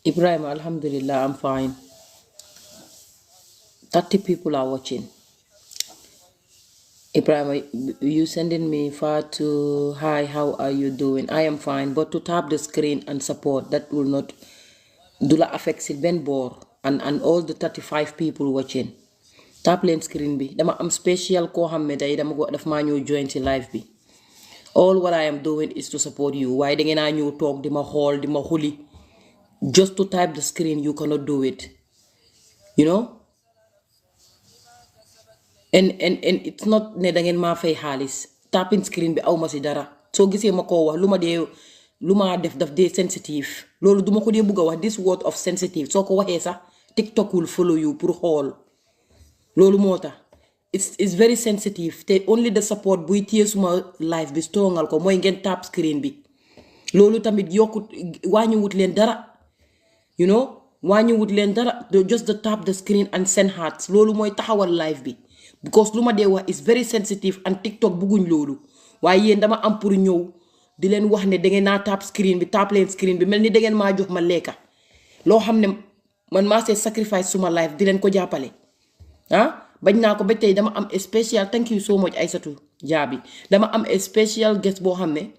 Ibrahim, Alhamdulillah, I'm fine. 30 people are watching. Ibrahim, you sending me far to hi, how are you doing? I am fine, but to tap the screen and support, that will not do la affect Ben Bor and all the 35 people watching. Tap leen screen bi. Dama am special ko xamne day dama ko daf ma ñew join ci live bi. All what I am doing is to support you. Why da ngena ñew tok di ma xol di ma xuli. Just to type the screen, you cannot do it. You know? And it's not ne da ngeen ma fay xaliss. Tapping screen bi awma ci dara. So gisee ma ko wax luma def daf de sensitive. Lolu duma ko de bëgga wax this word of sensitive. So ko waxé sax TikTok will follow you pour xol. Lolu mota. It's very sensitive. Te only the support buy tie suma live bi strongal ko moy ngeen tap screen bi. Lolu tamit yokut wañu wut len dara. You know, wañu wut len dara. Just the tap the screen and send hearts. Lolu moy taxawal live bi. Because luma de wax is very sensitive and TikTok buguñ lolu. Waye yeen dama am pour ñew di len wax ne da ngeen na tap screen bi, tap len screen bi melni da ngeen ma jox ma leka. Lo xamne man ma sé sacrifice suma live di len ko jappalé. Bañ naa ko ba tey dama am a special thank you so much Aïssatou Jaabi dama am a special guest boo xam ne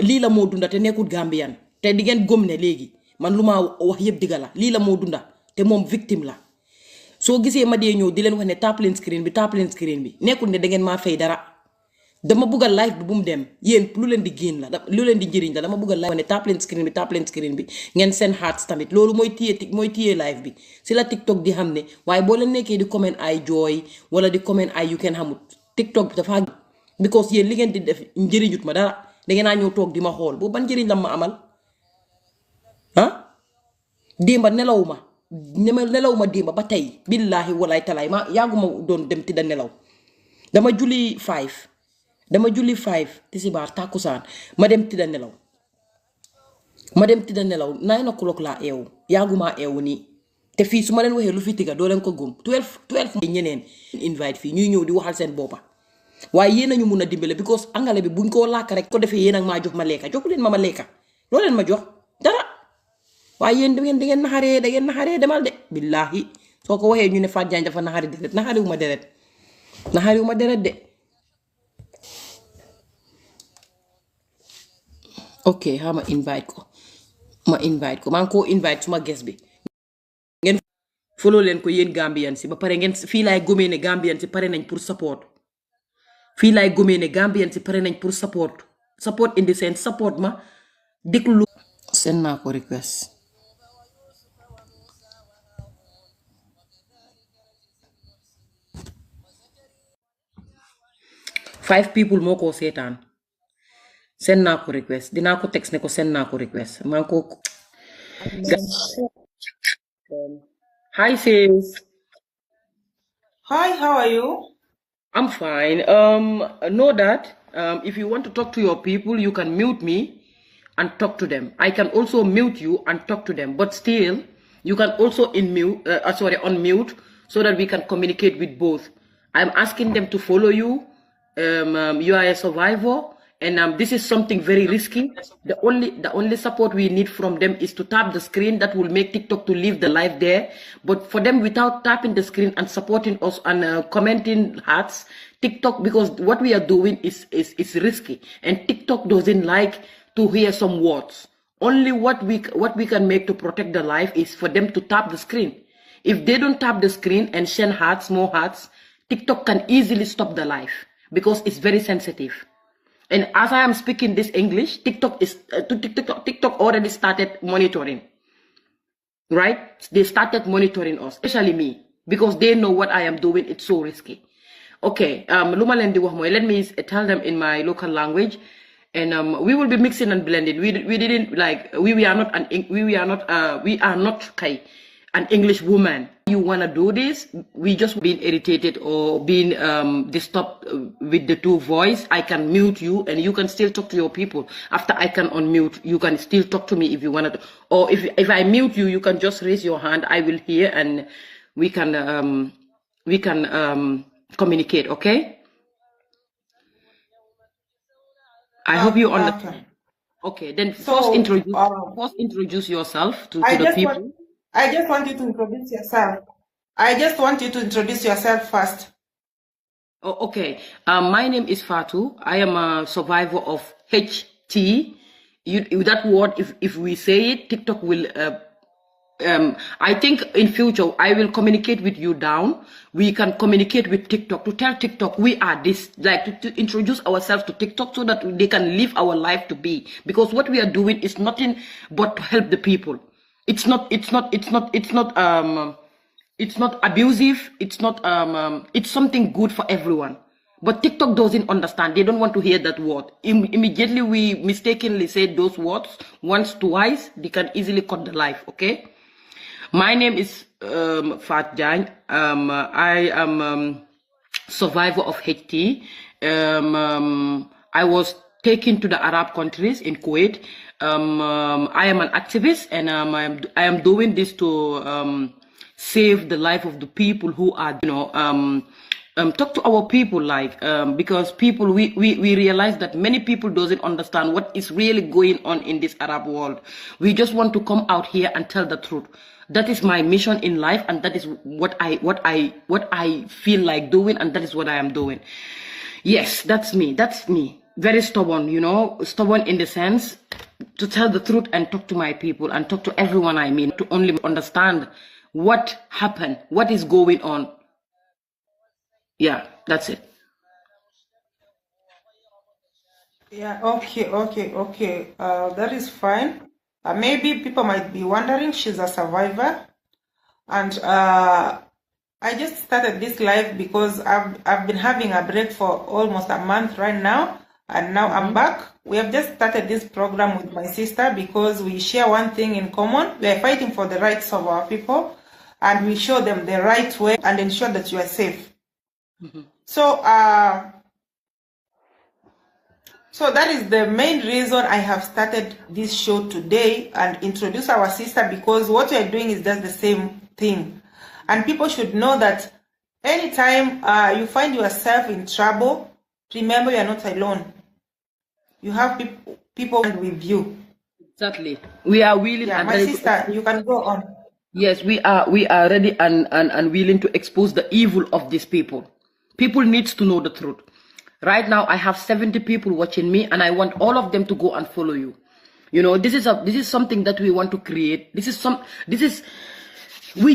lii la moo dunda te nekkul Gambian te di ngeen gëm ne léegi man lu ma wax yëpp digga la lii la moo dunda te moom victime la soo gisee ma dee ñëw di leen wax ne tap leen screen bi nekkul ne da ngeen maa fay dara dama buggal live bi bu mu dem yéen lu leen di génn la lu leen di njëriñ la dama buggal live ne tap leen screen bi ngeen seen hearts tamit loolu mooy téye live bi si la TikTok di xam ne waaye boo leen nekkee di comment ay jooy wala di comment ay yu kenn xamut TikTok bi dafa because yéen li ngeen di def njëriñut ma dara da ngeen naa ñëw toog di ma xool boobu ban njëriñ la ma amal démba nelawuma ne ma nelaw ma démba ba tey billaahi walaay talaay ma yàgguma doon dem tëdda nelaw dama julli 5 tisibaar tàkkusaan ma dem tëdda nelaw 9 o'clock laa eewu yàgguma eewu nii te fii su ma leen waxee lu fi tiga doo leen ko gëm 12 ñeneen invite fii ñuy ñëw di waxal seen boppa waaye yéen nañu mun a dimbale because angale bi buñ koo làkk rek ko defee yéen ak maa jox ma lekka joxu leen ma lekka loo leen ma jox dara waaye yéen da ngeen naxaree demal de billaahi soo ko waxee ñu ne Fatou Jagne dafa naxari deret naxariwu ma deret de ok xama invite ko maa ngi koo invite suma guest bi ngeen follow leen ko yéen Gambian si ba pare ngeen fii laay gomee ne Gambian si pare nañ pour support support in the sense support ma déglu seen naa ko request 5 people moo ko seetaan seen naa ko request dinaa ko text ne ko seen naa ko request maa ngi ko hi sis. Hi, how are you? I'm fine. Know that if you want to talk to your people, you can mute me and talk to them. I can also mute you and talk to them, but still, you can also unmute so that we can communicate with both. I'm asking them to follow you. You are a survivor, and this is something very risky. The only support we need from them is to tap the screen. That will make TikTok to live the life there. But for them, without tapping the screen and supporting us and commenting hearts, TikTok, because what we are doing is risky, and TikTok doesn't like to hear some words. Only what we can make to protect the life is for them to tap the screen. If they don't tap the screen and send hearts, more hearts, TikTok can easily stop the live because it's very sensitive. And as I am speaking this English, TikTok already started monitoring. Right? They started monitoring us, especially me, because they know what I am doing. It's so risky. Okay, let me tell them in my local language, and we will be mixing and blending. We are not an English woman. You wanna do this? We just being irritated or being disturbed with the two voice. I can mute you, and you can still talk to your people. After I can unmute, you can still talk to me if you wanna. Or if I mute you, you can just raise your hand. I will hear, and we can communicate. Okay. I hope you understand. Okay, then first introduce yourself to the people. I just want you to introduce yourself. I just want you to introduce yourself first. Oh, okay. My name is Fatu. I am a survivor of HT. That word, if we say it, TikTok will. I think in future I will communicate with you down. We can communicate with TikTok to tell TikTok we are this, like to introduce ourselves to TikTok so that they can live our life to be. Because what we are doing is nothing but to help the people. It's not abusive. It's something good for everyone. But TikTok doesn't understand. They don't want to hear that word. Immediately we mistakenly say those words once, twice, they can easily cut the life, okay? My name is Fatou Jagne. I am survivor of HT. I was taken to the Arab countries in Kuwait. I am an activist, and I am doing this to save the life of the people who are, talk to our people, because people, we realize that many people doesn't understand what is really going on in this Arab world. We just want to come out here and tell the truth. That is my mission in life, and that is what I feel like doing, and that is what I am doing. Yes, that's me. Very stubborn, stubborn in the sense to tell the truth and talk to my people and talk to everyone I meet, to only understand what happened, what is going on. Yeah, that's it. Yeah, okay. That is fine. Maybe people might be wondering, she's a survivor. And I just started this live because I've been having a break for almost a month right now. And now I'm back. We have just started this program with my sister because we share one thing in common. We are fighting for the rights of our people. and we show them the right way and ensure that you are safe. So so that is the main reason I have started this show today and introduce our sister, because what we are doing is just the same thing. And people should know that anytime you find yourself in trouble, remember you are not alone. You have people with you. Exactly. We are willing Yeah, and my ready sister, you can go on. Yes, we are ready and willing to expose the evil of these people. People needs to know the truth. Right now I have 70 people watching me, and I want all of them to go and follow you. You know, this is something that we want to create. We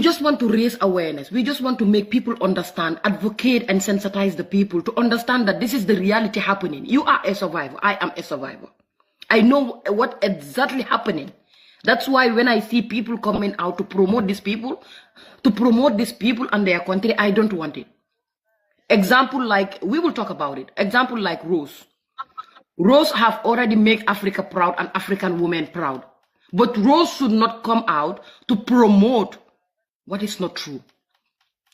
just want to raise awareness. We just want to make people understand, advocate and sensitize the people to understand that this is the reality happening. You are a survivor. I am a survivor. I know what exactly happening. That's why when I see people coming out to promote these people and their country, I don't want it. Example like, we will talk about it. Example like Rose. Rose have already made Africa proud and African women proud. But Rose should not come out to promote what is not true.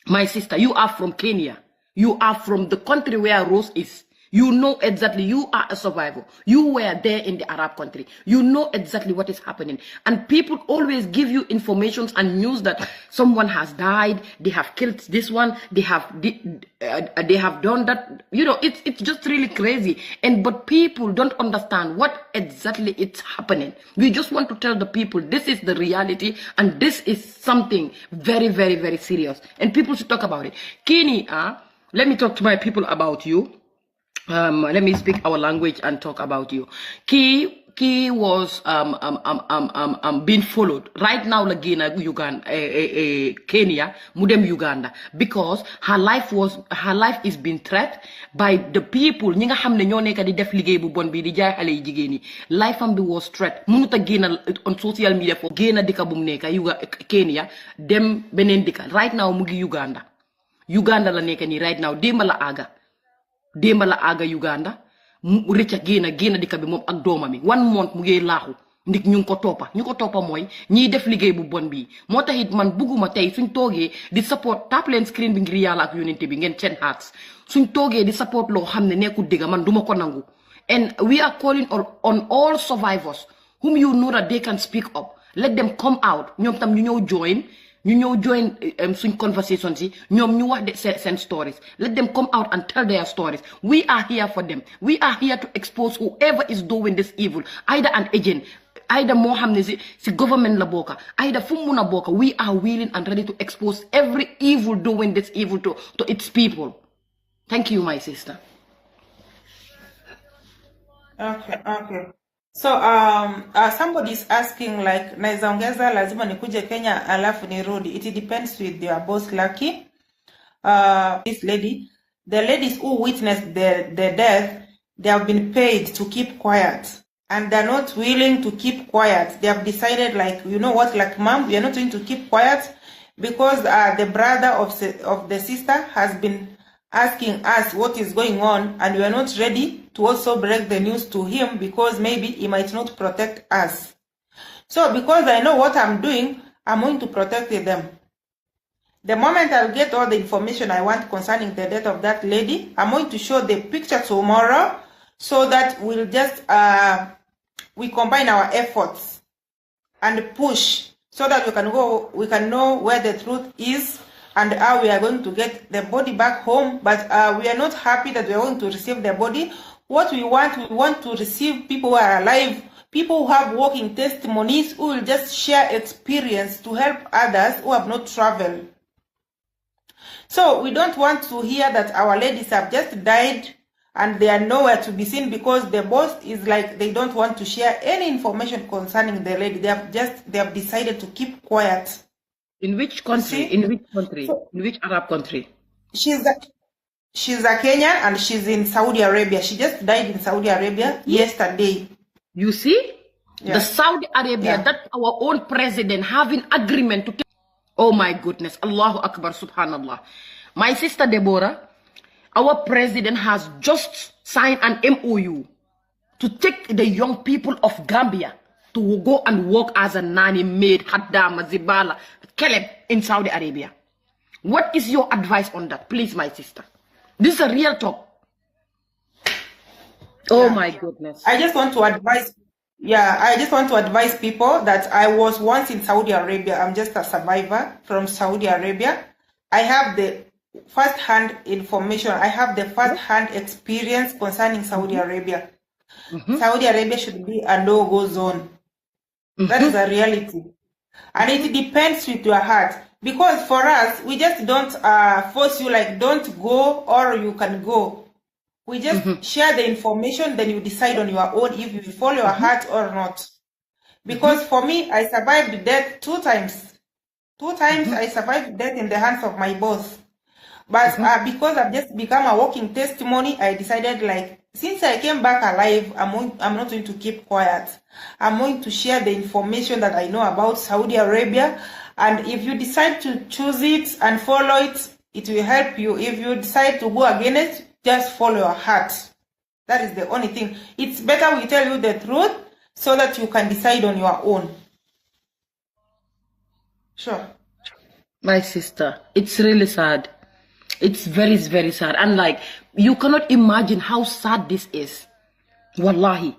My sister, you are from Kenya. You are from the country where Rose is. You know exactly, you are a survivor. You were there in the Arab country. You know exactly what is happening. And people always give you information and news that someone has died, they have killed this one, they have done that. You know, it's just really crazy. But people don't understand what exactly it's happening. We just want to tell the people this is the reality, and this is something very, very, very serious. And people should talk about it. Kini, let me talk to my people about you. Let me speak our language and talk about you. Key was being followed right now. Lagina Uganda, Kenya, Mudem Uganda, because her life is being threatened by the people. Ñi nga xamne ñoo nekk di def liggéey bu bon bi di jaay xale yi jigéen yi. Life am bi was threatened. Mënut a génn on social media for génn dëkk bu mu nekk Kenya dem beneen dëkk. Right now mu ngi Uganda. Uganda la nekk nii right now. Démba la aga Uganda mu rëcca génn dëkk bi moom ak doomami 1 month mu ngi laaxu ndik ñu ko toppa mooy ñiy def liggéey bu bon bii moo tax it man bugguma tey suñ toogee di support tap leen screen bi ngir yàlla ak yonente bi ngeen seen hearts suñ toogee di support loo xam ne nekkul dëgg man duma ko nangu. And we are calling on all survivors whom you know that they can speak up. Let them come out. ñoom tam ñu ñëw join suñ conversations yi ñoom ñu wax seen stories. Let them come out and tell their stories. We are here for them. We are here to expose whoever is doing this evil, either an agent, either moo xam ne si government la bokka, either fu mu mun a bokka. We are willing and ready to expose every evil doing this evil to its people. Thank you, my sister. Okay. So somebody's asking like, naizongeza lazima nikuje Kenya alafu nirudi. It depends with your boss Lucky. This lady, the ladies who witnessed the death, they have been paid to keep quiet, and they're not willing to keep quiet. They have decided, like, you know what, like, mom, we are not going to keep quiet because the brother of the sister has been asking us what is going on, and we are not ready to also break the news to him because maybe he might not protect us. So because I know what I'm doing, I'm going to protect them. The moment I'll get all the information I want concerning the death of that lady, I'm going to show the picture tomorrow so that we'll just we combine our efforts and push so that we can know where the truth is and how we are going to get the body back home. But we are not happy that we are going to receive the body. What we want to receive people who are alive, people who have working testimonies, who will just share experience to help others who have not traveled. So we don't want to hear that our ladies have just died and they are nowhere to be seen because the boss is like, they don't want to share any information concerning the lady. They have decided to keep quiet. In which country? In which country? So, in which Arab country? She's a Kenyan and she's in Saudi Arabia. She just died in Saudi Arabia yesterday. You see? Yeah. The Saudi Arabia, that's our own president having agreement to take. Oh my goodness. Allahu Akbar, subhanallah. My sister Deborah, our president has just signed an MOU to take the young people of Gambia to go and work as a nanny, maid, haddama, zibala, keleb in Saudi Arabia. What is your advice on that, please, my sister? This is a real talk. Oh my goodness. I just want to advise people that I was once in Saudi Arabia. I'm just a survivor from Saudi Arabia. I have the first-hand information. I have the first-hand experience concerning Saudi Arabia. Saudi Arabia should be a no-go zone. That is a reality. And it depends with your heart. Because for us, we just don't force you like, don't go or you can go. We just share the information, then you decide on your own if you follow your heart or not. Because for me, I survived death 2 times. 2 times I survived death in the hands of my boss. But because I've just become a walking testimony, I decided like, since I came back alive, I'm not going to keep quiet. I'm going to share the information that I know about Saudi Arabia. And if you decide to choose it and follow it, it will help you. If you decide to go against it, just follow your heart. That is the only thing. It's better we tell you the truth so that you can decide on your own. Sure. My sister, it's really sad. It's very, very sad. And like, you cannot imagine how sad this is. Wallahi.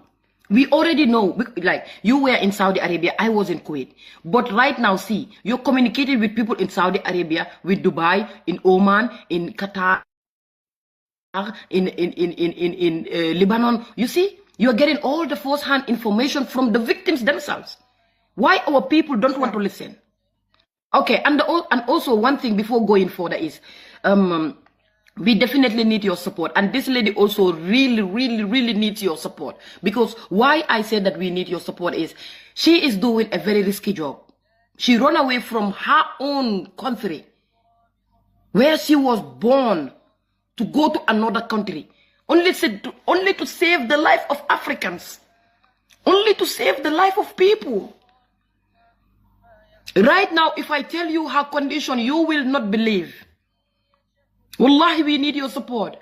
We already know, like, you were in Saudi Arabia, I was in Kuwait. But right now, see, you're communicating with people in Saudi Arabia, with Dubai, in Oman, in Qatar, in Lebanon. You see, you're getting all the first-hand information from the victims themselves. Why our people don't want to listen? Okay, and also one thing before going further is, we definitely need your support. And this lady also really needs your support. Because why I say that we need your support is, she is doing a very risky job. She ran away from her own country, where she was born, to go to another country, only to save the life of Africans, only to save the life of people. Right now, if I tell you her condition, you will not believe. Wallahi, we need your support.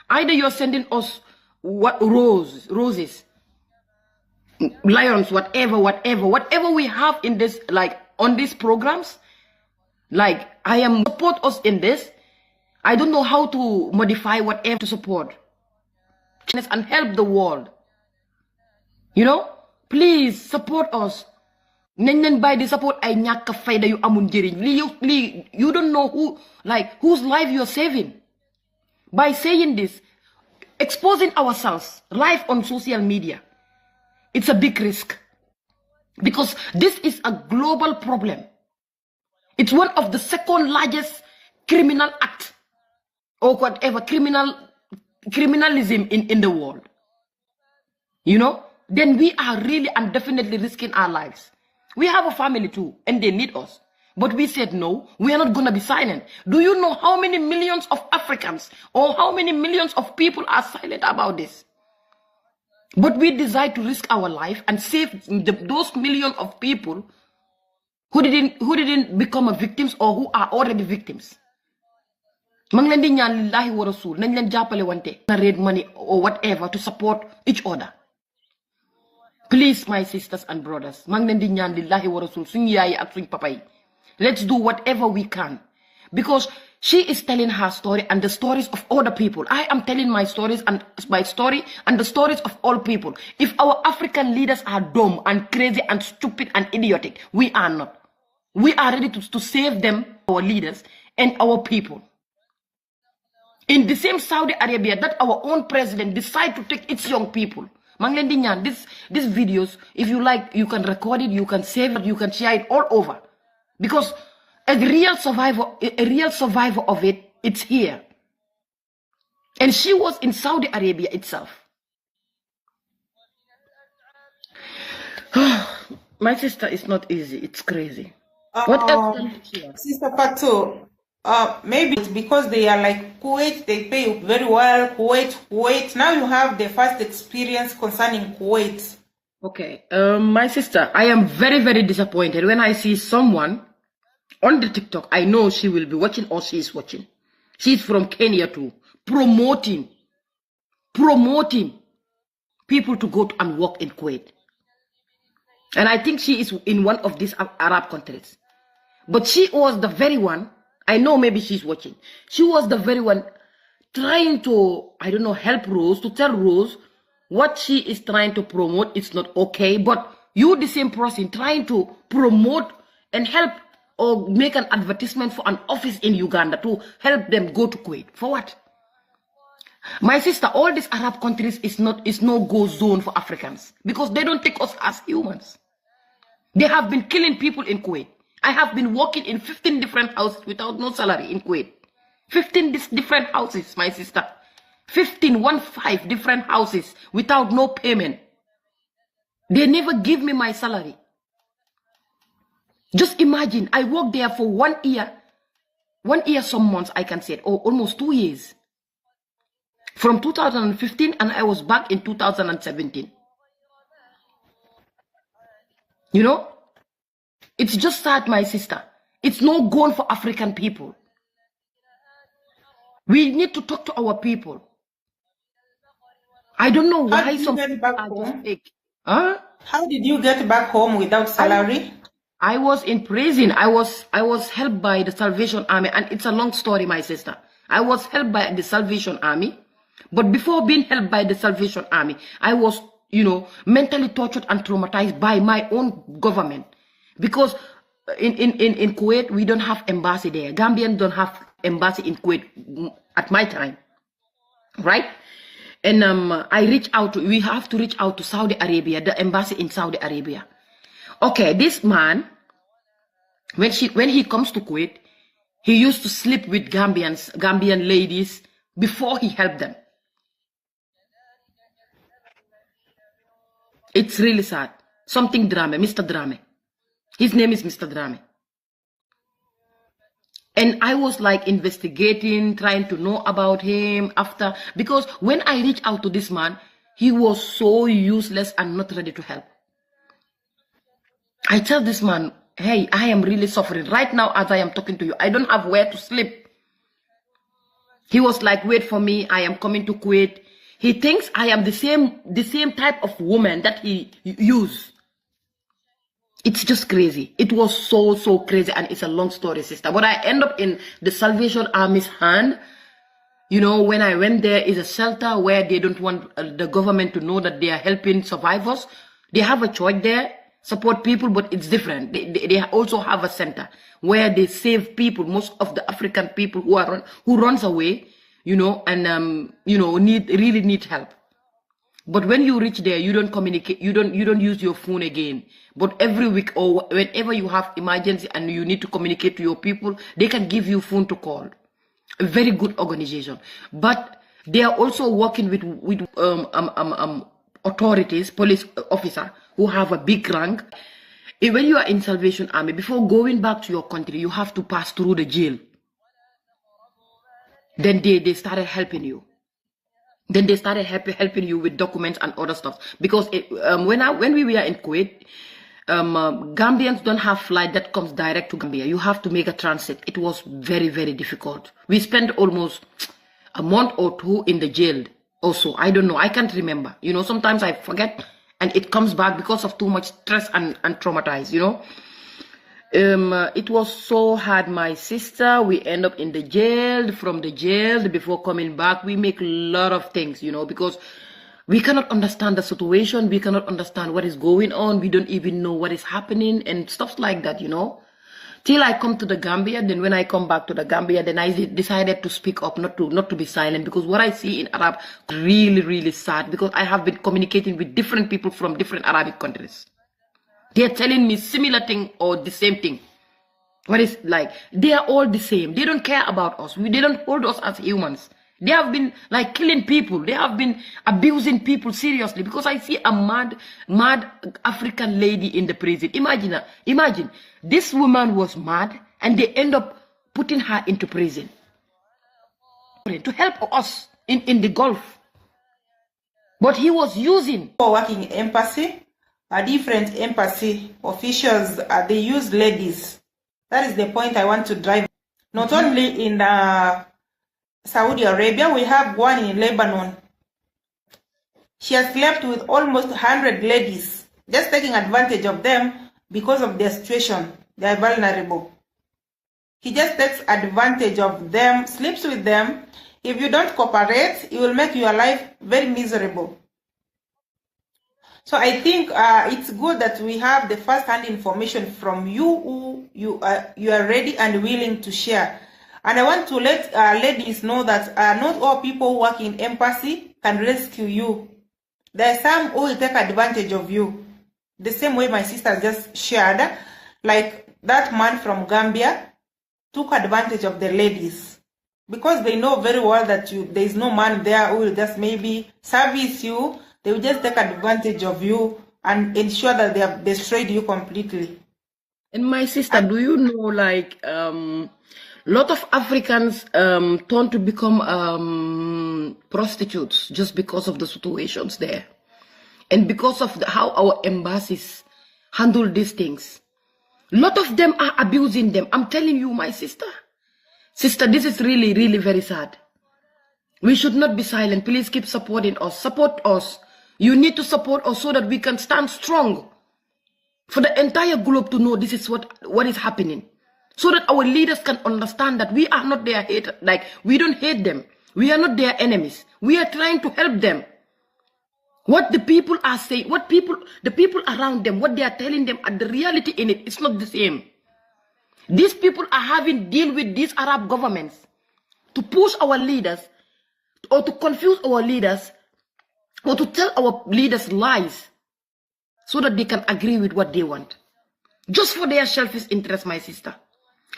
Either you're sending us roses, lions, whatever we have in this, like on these programs. Like, I am support us in this. I don't know how to modify whatever to support and help the world. You know, please support us. Nañ by the support ay ñàkk fayda yu amul njëriñ li you don't know whose life you're saving by saying this, exposing ourselves live on social media. It's a big risk because this is a global problem. It's one of the second largest criminal act or whatever criminalism in the world. You know, then we are really and definitely risking our lives. We have a family too, and they need us. But we said, no, we are not going to be silent. Do you know how many millions of Africans or how many millions of people are silent about this? But we decide to risk our life and save those millions of people who didn't become victims or who are already victims. Mang leen di ñaan lillahi wa rasul nañ leen jàppale wante na raise money or whatever to support each other. Please, my sisters and brothers, mang leen di ñaan lillahi wa rasul suñ yaay ak suñ papa yi. Let's do whatever we can. Because she is telling her story and the stories of other people. I am telling my stories and my story and the stories of all people. If our African leaders are dumb and crazy and stupid and idiotic, we are not. We are ready to save them, our leaders and our people. In the same Saudi Arabia that our own president decide to take its young people. Mang leen di ñaan, these videos, if you like, you can record it, you can save it, you can share it all over. Because a real survivor of it, it's here. And she was in Saudi Arabia itself. My sister, it's not easy. It's crazy. What else can you share? Sister Pato, maybe it's because they are like Kuwait, they pay very well. Kuwait. Now you have the first experience concerning Kuwait. Okay, my sister, I am very disappointed when I see someone on the TikTok. I know she will be watching or she is watching. She's from Kenya too, promoting people to go and work in Kuwait. And I think she is in one of these Arab countries. But she was the very one, I know maybe she's watching, she was the very one trying to, I don't know, help Rose, to tell Rose what she is trying to promote is not okay. But you, the same person, trying to promote and help or make an advertisement for an office in Uganda to help them go to Kuwait. For what? My sister, all these Arab countries is no go zone for Africans because they don't take us as humans. They have been killing people in Kuwait. I have been working in 15 different houses without no salary in Kuwait. 15 different houses, my sister. 15 different houses without no payment. They never give me my salary. Just imagine, I worked there for 1 year. 1 year, some months, I can say, or almost 2 years. From 2015, and I was back in 2017. You know? It's just sad, my sister. It's no goal for African people. We need to talk to our people. I don't know why some people are just fake. Huh? How did you get back home without salary? I was in prison. I was helped by the Salvation Army, and it's a long story, my sister. I was helped by the Salvation Army, but before being helped by the Salvation Army, I was, mentally tortured and traumatized by my own government. Because in Kuwait, we don't have embassy there. Gambians don't have embassy in Kuwait at my time, right? And we have to reach out to Saudi Arabia, the embassy in Saudi Arabia. Okay, this man, when he comes to Kuwait, he used to sleep with Gambian ladies before he helped them. It's really sad. Something Drame, Mr. Drame. His name is Mr. Drame. And I was like investigating, trying to know about him because when I reached out to this man, he was so useless and not ready to help. I tell this man, hey, I am really suffering. Right now, as I am talking to you, I don't have where to sleep. He was like, wait for me, I am coming to Kuwait. He thinks I am the same type of woman that he used. It's just crazy. It was so crazy, and it's a long story, sister. But I end up in the Salvation Army's hand. When I went there, is a shelter where they don't want the government to know that they are helping survivors. They have a choice there, support people, but it's different. They also have a center where they save people, most of the African people who runs away, and really need help. But when you reach there, you don't communicate, you don't use your phone again. But every week or whenever you have emergency and you need to communicate to your people, they can give you phone to call. A very good organization. But they are also working with authorities, police officer who have a big rank. When you are in Salvation Army, before going back to your country, you have to pass through the jail. Then they started helping you. Then they started helping you with documents and other stuff. Because when we were in Kuwait, Gambians don't have flight that comes direct to Gambia. You have to make a transit. It was very, very difficult. We spent almost a month or 2 in the jail also. I don't know. I can't remember. Sometimes I forget and it comes back because of too much stress and traumatized, It was so hard, my sister. We end up in the jail. From the jail, before coming back, we make a lot of things, because we cannot understand the situation. We cannot understand what is going on. We don't even know what is happening and stuff like that, Till I come to the Gambia. Then when I come back to the Gambia, then I decided to speak up, not to be silent, because what I see in Arab really, really sad, because I have been communicating with different people from different Arabic countries. They're telling me similar thing or the same thing. What is like, they are all the same. They don't care about us. They don't hold us as humans. They have been like killing people. They have been abusing people seriously. Because I see a mad African lady in the prison. Imagine, this woman was mad and they end up putting her into prison. To help us in the Gulf. But he was using. For working embassy. A different embassy officials, they use ladies. That is the point I want to drive. Not only in Saudi Arabia, we have one in Lebanon. She has slept with almost 100 ladies, just taking advantage of them because of their situation. They are vulnerable. He just takes advantage of them, sleeps with them. If you don't cooperate, it will make your life very miserable. So I think it's good that we have the first-hand information from you who you are ready and willing to share. And I want to let ladies know that not all people who work in embassy can rescue you. There are some who will take advantage of you. The same way my sister just shared, like that man from Gambia took advantage of the ladies because they know very well that there is no man there who will just maybe service you. They will just take advantage of you and ensure that they have destroyed you completely. And my sister, do you know, like, lot of Africans turn to become prostitutes just because of the situations there, and because of how our embassies handle these things. A lot of them are abusing them. I'm telling you, my sister. Sister, this is really, really very sad. We should not be silent. Please keep supporting us. Support us. You need to support us so that we can stand strong. For the entire globe to know this is what is happening. So that our leaders can understand that we are not their haters. Like, we don't hate them. We are not their enemies. We are trying to help them. What the people are saying, the people around them, what they are telling them, and the reality in it, it's not the same. These people are having deal with these Arab governments to push our leaders or to confuse our leaders or to tell our leaders lies so that they can agree with what they want. Just for their selfish interest, my sister.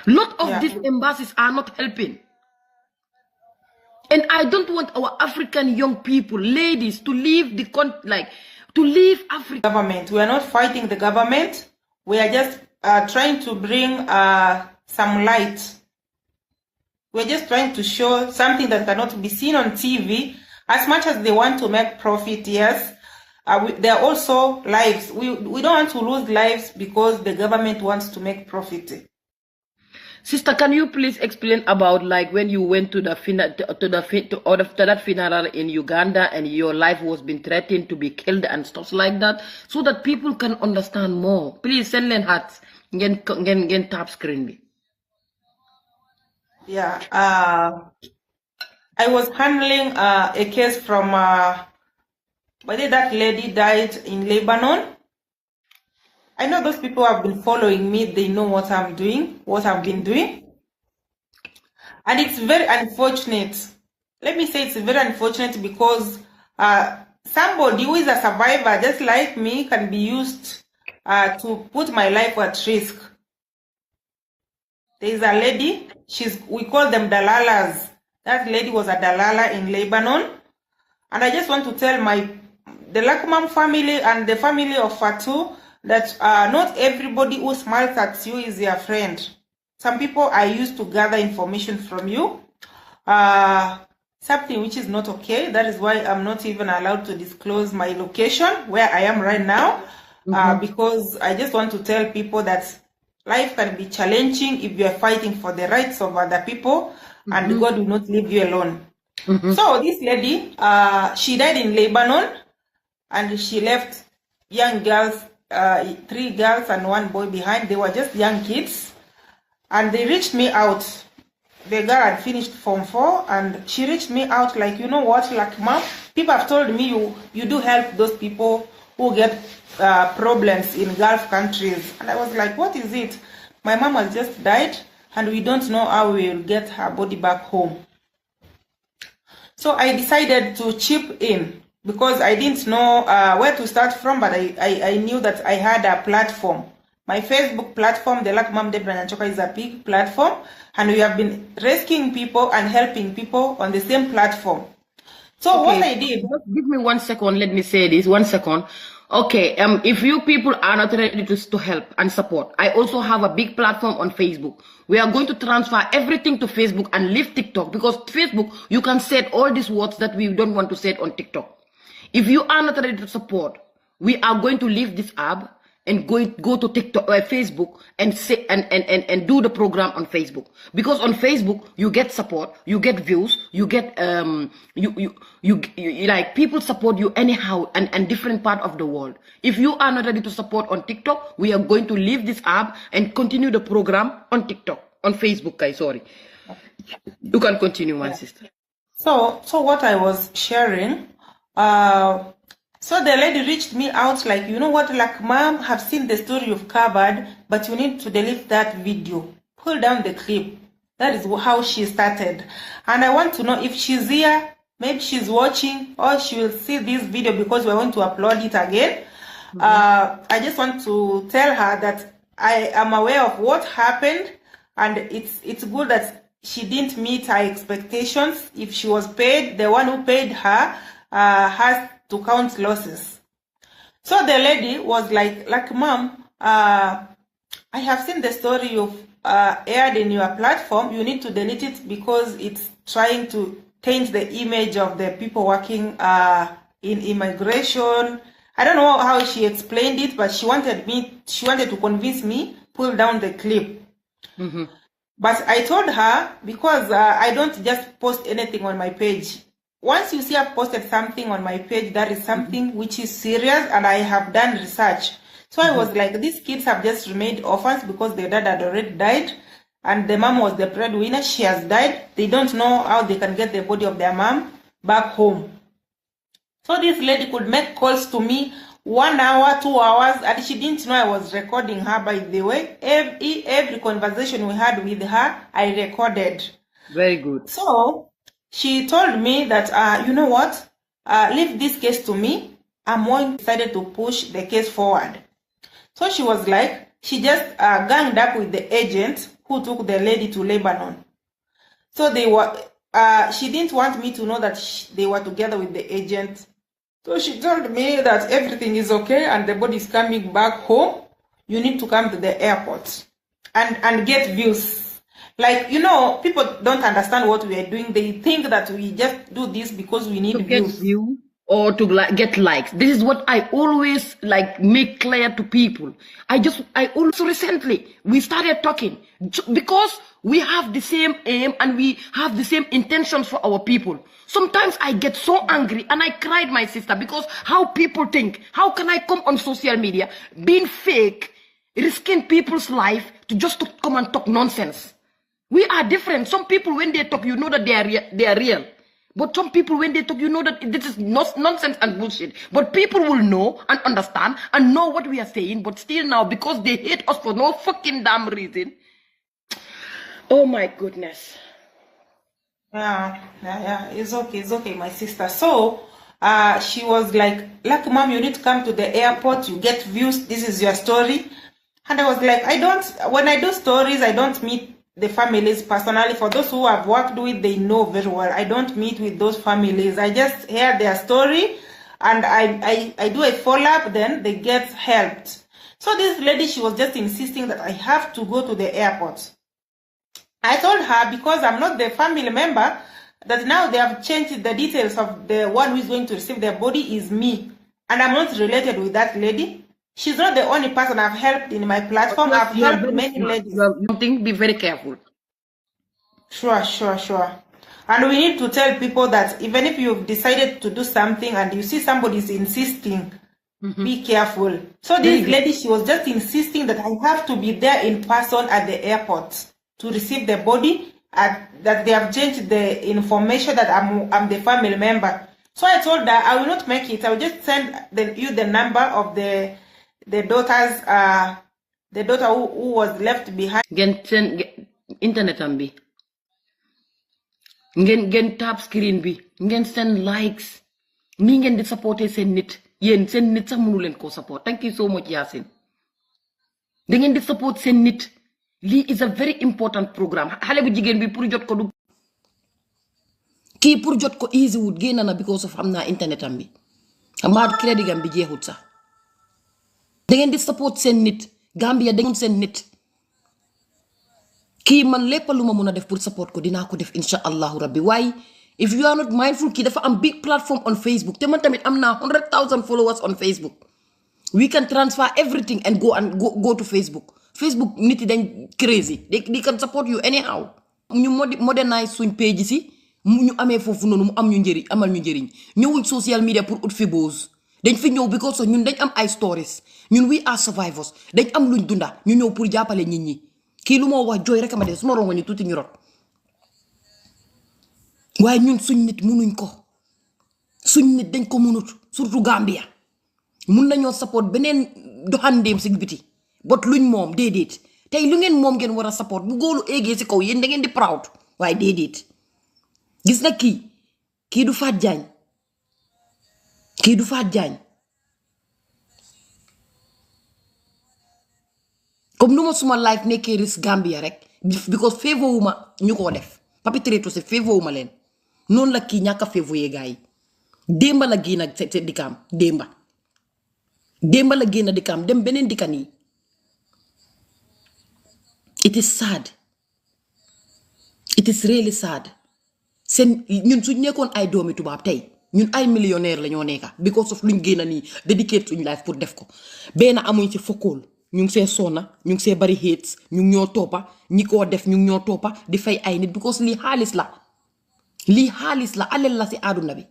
A lot of these embassies are not helping. And I don't want our African young people, ladies, to leave to leave Africa. Government. We are not fighting the government. We are just trying to bring some light. We're just trying to show something that cannot be seen on TV. As much as they want to make profit, yes, there are also lives. We don't want to lose lives because the government wants to make profit. Sister, can you please explain about like when you went to that funeral in Uganda and your life was being threatened to be killed and stuff like that, so that people can understand more? Please send them hearts. Get tap screen. Yeah. I was handling a case from whether that lady died in Lebanon. I know those people who have been following me, they know what I'm doing, what I've been doing. And it's very unfortunate. Let me say it's very unfortunate because somebody who is a survivor, just like me, can be used to put my life at risk. There is a lady, we call them dalalas. That lady was a dalala in Lebanon. And I just want to tell the Lakman family and the family of Fatu that not everybody who smiles at you is your friend. Some people are used to gather information from you, something which is not okay. That is why I'm not even allowed to disclose my location, where I am right now, because I just want to tell people that life can be challenging if you are fighting for the rights of other people, and God will not leave you alone. So this lady, she died in Lebanon, and she left young girls, 3 girls and 1 boy behind. They were just young kids, and they reached me out. The girl had finished Form 4, and she reached me out like, you know what, like, Mom, people have told me you do help those people who get problems in Gulf countries. And I was like, what is it? My mom has just died, and we don't know how we will get her body back home. So I decided to chip in, because I didn't know where to start from, but I knew that I had a platform. My Facebook platform, the Black Mom Deborah Nyanchoka, is a big platform, and we have been rescuing people and helping people on the same platform. So what I did... Just give me 1 second, let me say this, 1 second. Okay, if you people are not ready to help and support, I also have a big platform on Facebook. We are going to transfer everything to Facebook and leave TikTok, because Facebook, you can set all these words that we don't want to set on TikTok. If you are not ready to support, we are going to leave this app and go to TikTok or Facebook and say and do the program on Facebook. Because on Facebook you get support, you get views, you get you like people support you anyhow and different part of the world. If you are not ready to support on TikTok, we are going to leave this app and continue the program on TikTok. on Facebook, sorry. You can continue, my sister. So what I was sharing, so the lady reached me out like, you know what, like, mom, have seen the story you've covered, but you need to delete that video. Pull down the clip. That is how she started. And I want to know if she's here, maybe she's watching, or she will see this video because we're going to upload it again. I just want to tell her that I am aware of what happened, and it's good that she didn't meet her expectations. If she was paid, the one who paid her has to count losses. So the lady was like, mom, I have seen the story you've aired in your platform. You need to delete it because it's trying to taint the image of the people working in immigration. I don't know how she explained it, but she wanted to convince me, pull down the clip. But I told her, because I don't just post anything on my page. Once you see I've posted something on my page, that is something which is serious, and I have done research. So I was like, these kids have just remained orphans because their dad had already died, and the mom was the breadwinner. She has died. They don't know how they can get the body of their mom back home. So this lady could make calls to me 1 hour, 2 hours, and she didn't know I was recording her, by the way. Every conversation we had with her, I recorded. Very good. So she told me that, you know what, leave this case to me. I'm more decided to push the case forward. So she was like, she just ganged up with the agent who took the lady to Lebanon. So they were, she didn't want me to know that they were together with the agent. So she told me that everything is okay and the body is coming back home. You need to come to the airport and get views. Like, you know, people don't understand what we are doing. They think that we just do this because we need to get views or to get likes. This is what I always make clear to people. I also recently, we started talking because we have the same aim and we have the same intentions for our people. Sometimes I get so angry and I cried, my sister, because how people think, how can I come on social media, being fake, risking people's life to come and talk nonsense? We are different. Some people, when they talk, you know that they are real. But some people, when they talk, you know that this is nonsense and bullshit. But people will know and understand and know what we are saying. But still now, because they hate us for no fucking damn reason. Oh my goodness. Yeah. It's okay, my sister. So, she was like, mom, you need to come to the airport. You get views. This is your story. And I was like, when I do stories, I don't meet the families personally. For those who I've worked with, they know very well. I don't meet with those families. I just hear their story and I do a follow-up, then they get helped. So this lady, she was just insisting that I have to go to the airport. I told her, because I'm not the family member, that now they have changed the details of the one who is going to receive the body is me. And I'm not related with that lady. She's not the only person I've helped in my platform. I've helped many ladies. Be very careful. Sure. And we need to tell people that even if you've decided to do something and you see somebody is insisting, be careful. So this lady, she was just insisting that I have to be there in person at the airport to receive the body, that they have changed the information that I'm the family member. So I told her I will not make it. I will just send you the number of the daughter's the daughter who was left behind. Internet am bi. Ngeen tap screen bi. Ngeen send likes. Ni ngeen di supporter sen nit. Yen sen nit sax mënu leen ko support. Thank you so much, Yasin. Da ngeen di support sen nit. Li is a very important program. Xale bu jigéen bi pour jot ko du. Kii pour jot ko easy wut génn na because of xam naa internet am bi. Xam crédit am bi jeexut sax. Da ngeen di support sen nit. Gambia da ngeen sen nit. Kii man lépp lu ma mën a def pour support ko dinaa ko def insha allahu rabbi. Why? If you are not mindful, kii dafa am big platform on Facebook. Te man tamit am naa 100,000 followers on Facebook. We can transfer everything and go to Facebook. Facebook nit yi dañ crazy. They can support you anyhow. Ñu modernize suñ page si ñu amee foofu noonu mu am ñu njëriñ amal ñu njëriñ. Ñëwuñ social media pour ut fi buzz. Dañ fi ñëw because ñun dañ am ay stories. Ñun we are survivors. Dañ am luñ dunda ñu ñëw pour jàppale nit ñi. kii lu moo wax jooy rek ma def suma rongo ñu tuuti ñu rot waaye ñun suñ nit munuñ ko suñ nit dañ ko munut surtout Gambia mun nañoo support beneen doxandéem si biti bot luñ moom déedéet tey lu ngeen moom ngeen war a support bu góolu eegee si kaw yéen da ngeen di proud waaye déedéet gis na kii du faat jaañ kii du faat jaañ comme nu ma suma life nekkee risque Gambia rek because favor wu ma ñu ko def perpetrator si favor wu ma leen noonu la kii ñàkk a favor yee gaa yi démba la génn ak se dikkaam démba la génn dikkaam dem beneen dikkan yi it is sad it is really sad seen ñun suñ nekkoon ay doomi tubaab tey ñun ay millionnaire la ñoo nekka because of luñ génn nii dedicate suñ life pour def ko benn amuñ ci fokkool ñu ngi see sonna ñu ngi see bari hates ñu ngi ñoo toppa ñi koo def ñu ngi ñoo toppa di fay ay nit because lii xaalis la alal la si àdduna bi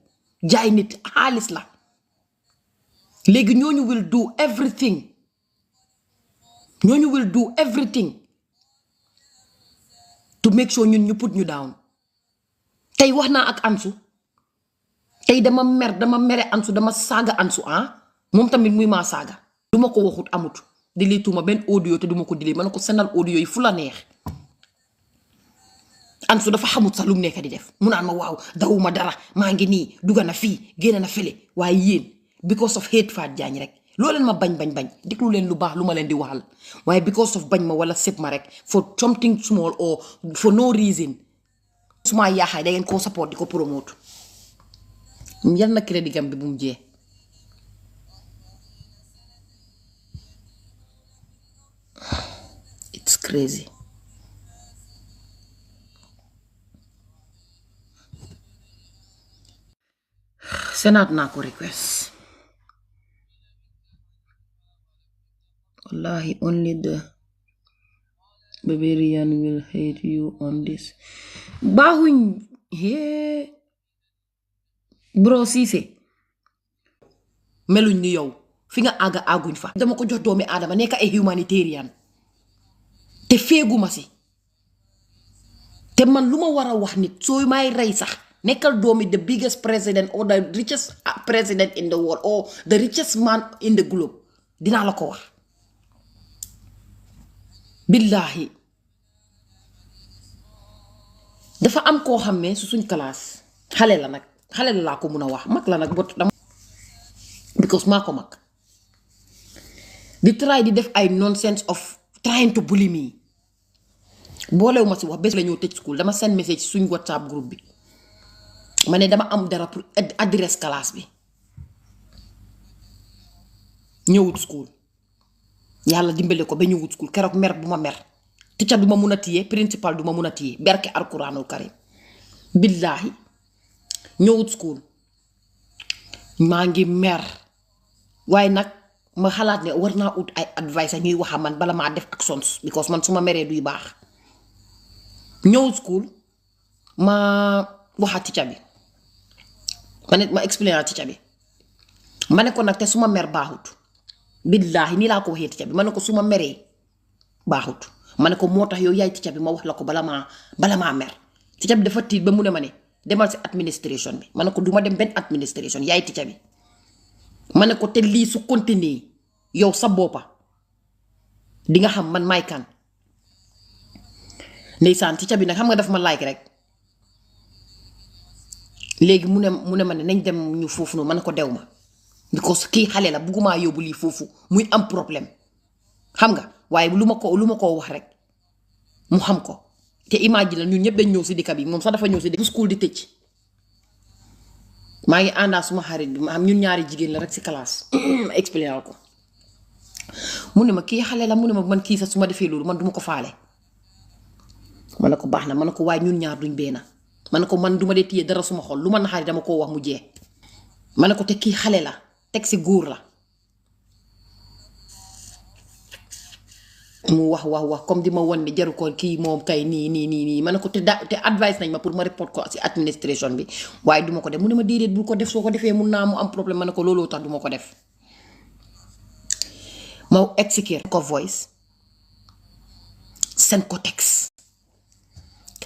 jaay nit xaalis la léegi ñooñu will do everything to make sure ñun ñu put ñu down tey wax naa ak Ansu tey dama mere Ansu dama saaga Ansu moom tamit muy maa saaga duma ko waxut amut deleetuma benn audio te duma ko delete ma ne ko sendal audio yi fu la neex Ansu dafa xamut sax lu mu nekk di def mu naan ma waaw dawuma dara maa ngi nii dugga na fii génn na fële waaye yéen because of hate Faat Jaañ rek loo leen ma bañ déglu leen lu baax lu ma leen di waxal waaye because of bañ ma wala sëb ma rek for something small or for no reason suma yaaxaay da ngeen koo support di ko promote yal na crédit gam bi bu mu jee it's crazy senaat naa ko request wallahi only the Barbarian will hate you on this baaxuñ hee bro Cissé meluñ ni yow fi nga àgguñ fa dama ko jox doomi aadama nekk ay humanitarian te feeguma si te man lu ma war a wax nit soo may rey sax nekkal doomi the biggest president or the richest president in the world or the richest man in the globe dinaa la ko wax billaahi dafa am koo xam ne su suñ classe xale la laa ko mun a wax mag la nag bot dama because maa ko mag di try di def ay nonsense of trying to bully me boolewu ma si wax bés la ñoo tëj school dama send message suñ WhatsApp groupe bi ma ne dama am dara pour adresse classe bi ñëwut school yàlla dimbale ko ba ñëwut school keroog mer bu ma mer teacher du ma mun a téye principal du ma mun a téye berke alquranul karim billaahi ñëwut school maa ngi mer waaye nag ma xalaat ne war naa ut ay advice ñuy waxa man bala maa def actions because man su ma meree duy baax ñëwut school ma waxa teacher bi ma explain teacher bi ma ne ko nag te su ma mer baaxut billaahi nii laa ko waxee teacher bi ma ne ko su ma meree baaxut ma ne ko moo tax yow yaay teacher bi ma wax la ko bala maa mer teacher bi dafa tiit ba mu ne ma ne demal si administration bi ma ne ko duma dem benn administration yaay teacher bi ma ne ko te lii su continuer yow sa boppa di nga xam man may kan ndeysaan teacher bi nag xam nga daf ma like rek léegi mu ne ma ne nañ dem ñu foofu noonu ma ne ko dew ma because kii xale la buggumaa yóbbu lii foofu muy am problème xam nga waaye lu ma ko wax rek mu xam ko te imagine la ñun ñëpp dañ ñëw si dëkk bi moom sax dafa ñëw si dëkk bu school di tëj maa ngi àndaa suma xarit bi ma xam ñun ñaari jigéen la rek si classe ma expliqué ko mu ne ma kii xale la mu ne ma man kii sax su ma defee loolu man duma ko faale ma ne ko baax na ma ne ko waaye ñun ñaar duñ benn ma ne ko man duma dee téye dara suma xol lu ma naxari dama koo wax mu jee ma ne ko te kii xale la teg si góor la mu wax comme di ma won ni jaru ko kii moom kay nii ma ne ko te advice nañ ma pour ma report ko si administration bi waaye duma ko def mu ne ma déedéet bul ko def soo ko defee mun naa mu am problème ma ne ko looloo tax duma ko def ma execute ko voice seen ko texte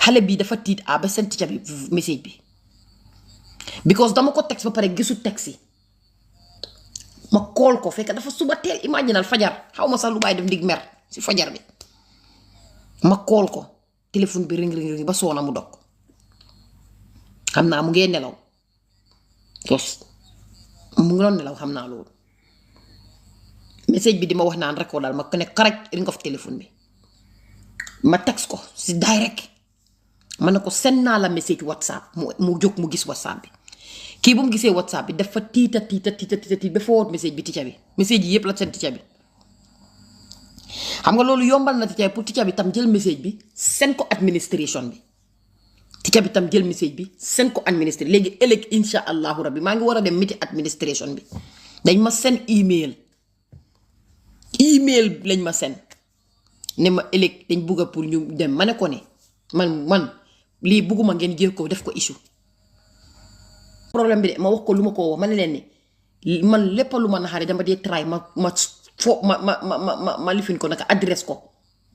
xale bi dafa tiit ba seen teacher bi message bi because dama ko texte ba pare gisu texte yi ma call ko fekk dafa suba teel imaginal fajar xaw ma sax lu baay def ndig mer si fajar bi ma call ko téléphone bi ring ba soona mu dog xam naa mu ngee nelaw tos mu ngi doon nelaw xam naa loolu message bi di ma wax naan recordal ma ko ne correct ring of téléphone bi ma text ko si direct ma ne ko send naa la message whatsapp mu jóg mu gis whatsapp bi kii bu mu gisee whatsapp bi dafa tiita ba forward message bi teacher bi message yi yëpp la seen teacher bi xam nga loolu yombal na teacher bi pour teacher bi tam jël message bi send ko administration bi teacher bi tam jël message bi send ko administration léegi ëllëg insha allahu rabbi maa ngi war a dem miti administration bi dañ ma send email lañ ma send ne ma ëllëg dañ bugga pour ñu dem ma ne ko ne man lii bugguma ngeen jël ko def ko issue problème bi de ma wax ko lu ma ko wax ma ne leen ne man lépp lu ma naxaare dama dee try ma lifin ko naka adresse ko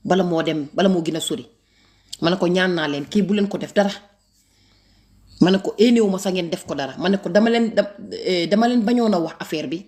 bala moo gën a sori ma ne ko ñaan naa leen kii bu leen ko def dara ma ne ko éenéewu ma sa ngeen def ko dara ma ne ko dama leen bañoon a wax affaire bi